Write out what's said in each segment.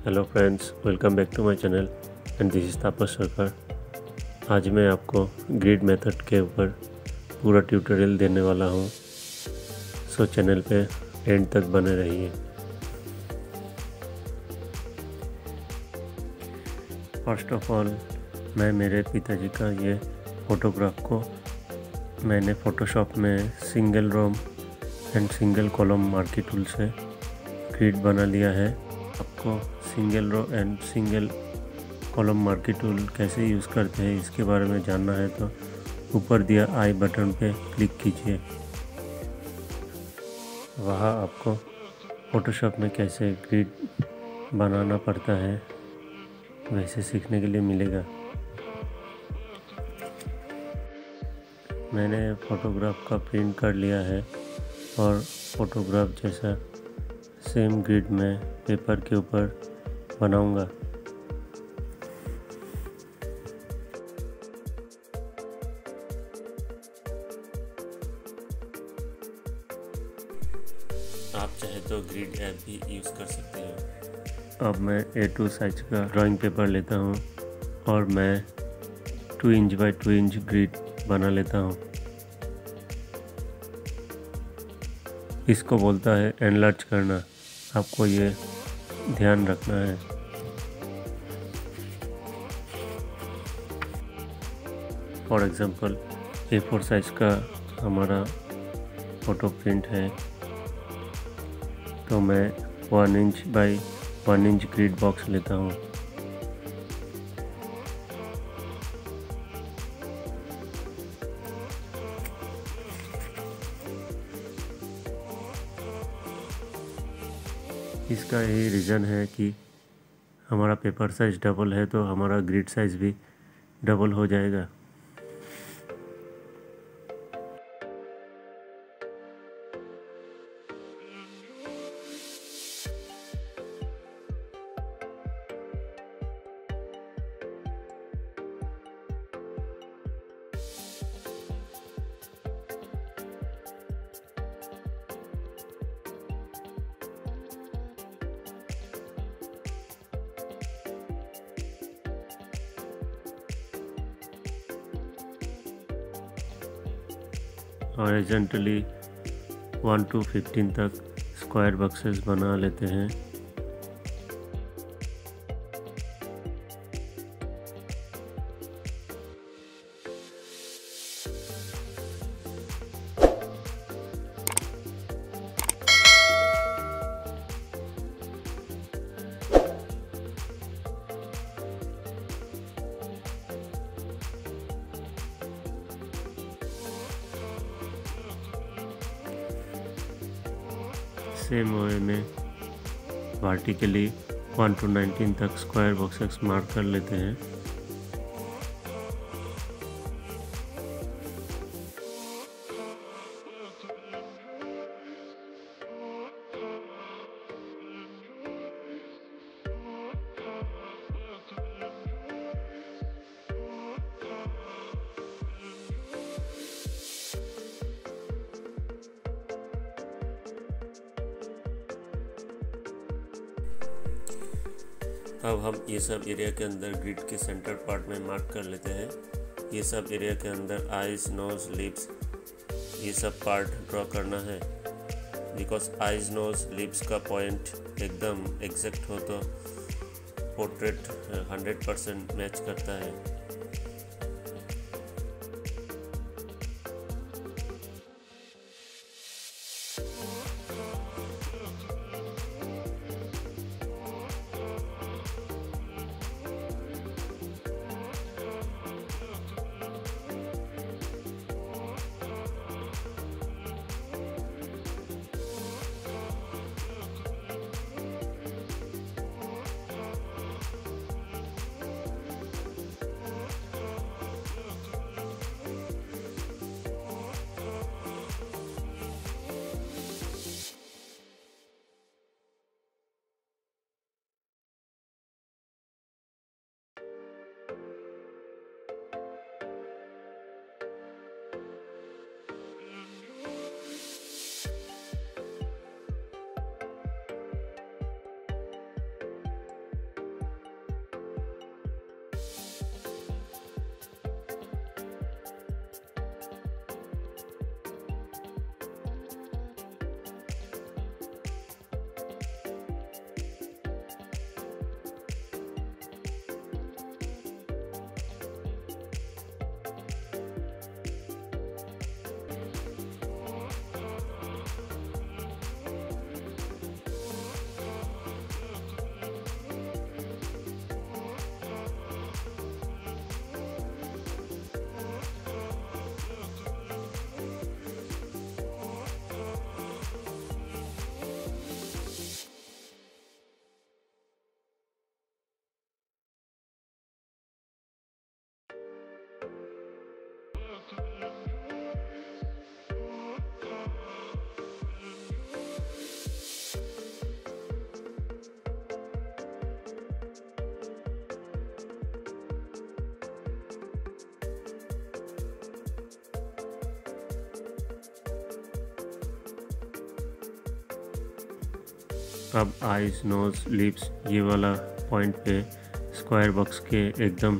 Hello friends, welcome back to my channel and this is Tapas Sarkar. आज मैं आपको grid method के ऊपर पूरा ट्यूटोरियल देने वाला हूँ, सो चैनल पे एंड तक बने रहिए। फर्स्ट ऑफ ऑल मैं मेरे पिताजी का ये फ़ोटोग्राफ को मैंने फ़ोटोशॉप में single row and single column marquee tool से ग्रिड बना लिया है। आपको single row and single column marquee tool कैसे यूज़ करते हैं इसके बारे में जानना है तो ऊपर दिया आई बटन पे क्लिक कीजिए। वहाँ आपको फ़ोटोशॉप में कैसे ग्रिड बनाना पड़ता है वैसे सीखने के लिए मिलेगा। मैंने फ़ोटोग्राफ का प्रिंट कर लिया है और फ़ोटोग्राफ जैसा सेम ग्रिड में पेपर के ऊपर बनाऊंगा। आप चाहे तो ग्रिड ऐप भी यूज़ कर सकते हो। अब मैं A2 साइज का ड्राइंग पेपर लेता हूँ और मैं 2 इंच बाई 2 इंच ग्रिड बना लेता हूँ। इसको बोलता है एनलार्ज करना, आपको ये ध्यान रखना है। फॉर एग्ज़ाम्पल A4 साइज का हमारा फ़ोटो प्रिंट है तो मैं 1 inch by 1 inch grid box लेता हूँ। इसका यही रीज़न है कि हमारा पेपर साइज़ डबल है तो हमारा ग्रिड साइज़ भी डबल हो जाएगा। हॉरिजॉन्टली 1 to 15 तक स्क्वायर बॉक्सेस बना लेते हैं। सेम वे में वर्टिकली 1 to 19 तक स्क्वायर बॉक्सेस मार्क कर लेते हैं। अब हम ये सब एरिया के अंदर ग्रिड के सेंटर पार्ट में मार्क कर लेते हैं। ये सब एरिया के अंदर आइज़, नोज़, लिप्स ये सब पार्ट ड्रॉ करना है। बिकॉज आइज़, नोज़, लिप्स का पॉइंट एकदम एग्जैक्ट हो तो पोर्ट्रेट 100% मैच करता है। अब आइज, नोज, लिप्स ये वाला पॉइंट पे स्क्वायर बॉक्स के एकदम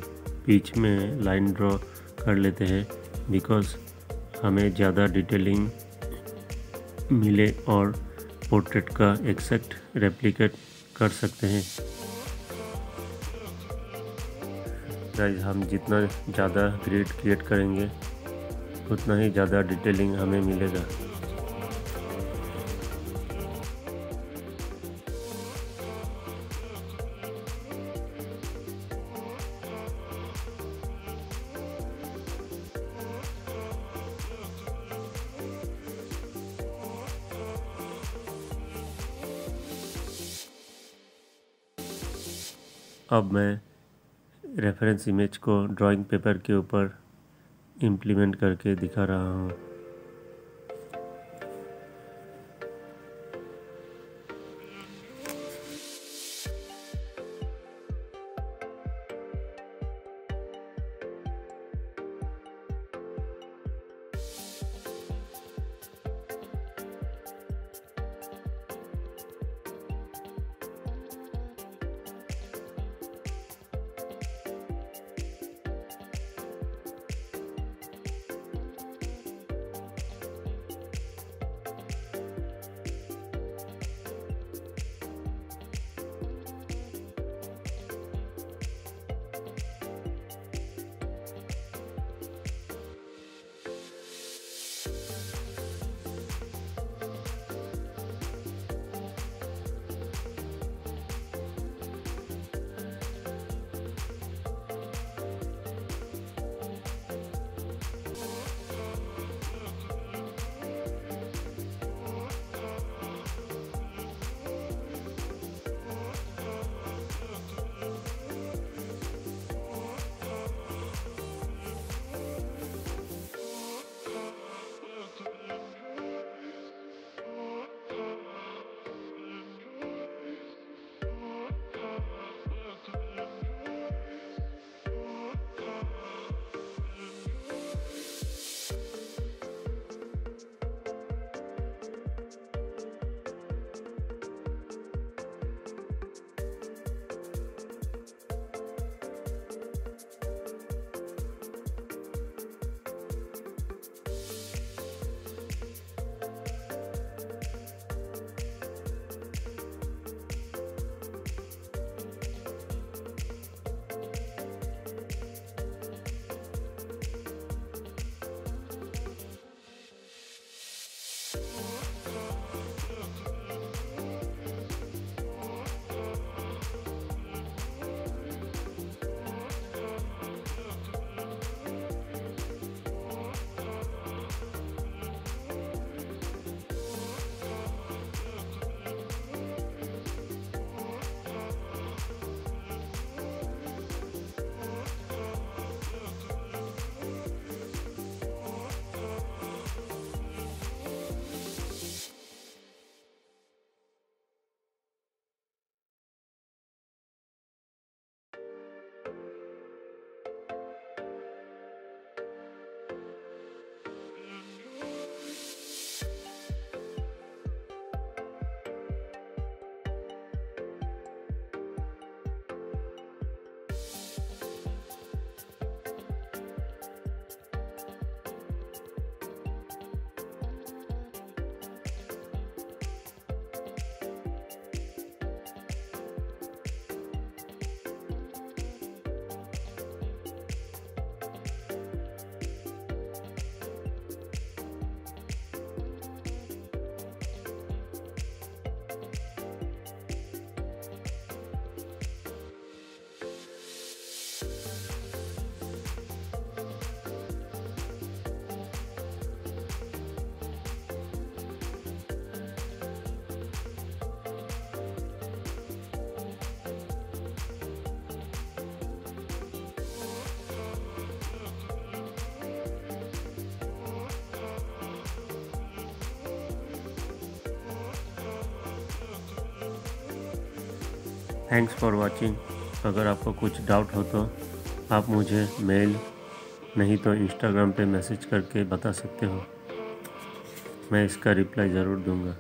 बीच में लाइन ड्रॉ कर लेते हैं, बिकॉज हमें ज़्यादा डिटेलिंग मिले और पोर्ट्रेट का एक्जैक्ट रेप्लिकेट कर सकते हैं। गाइस, हम जितना ज़्यादा ग्रिड क्रिएट करेंगे उतना ही ज़्यादा डिटेलिंग हमें मिलेगा। अब मैं रेफरेंस इमेज को ड्राइंग पेपर के ऊपर इम्प्लीमेंट करके दिखा रहा हूँ। Thanks for watching. अगर आपको कुछ डाउट हो तो आप मुझे मेल नहीं तो इंस्टाग्राम पे मैसेज करके बता सकते हो, मैं इसका रिप्लाई ज़रूर दूंगा।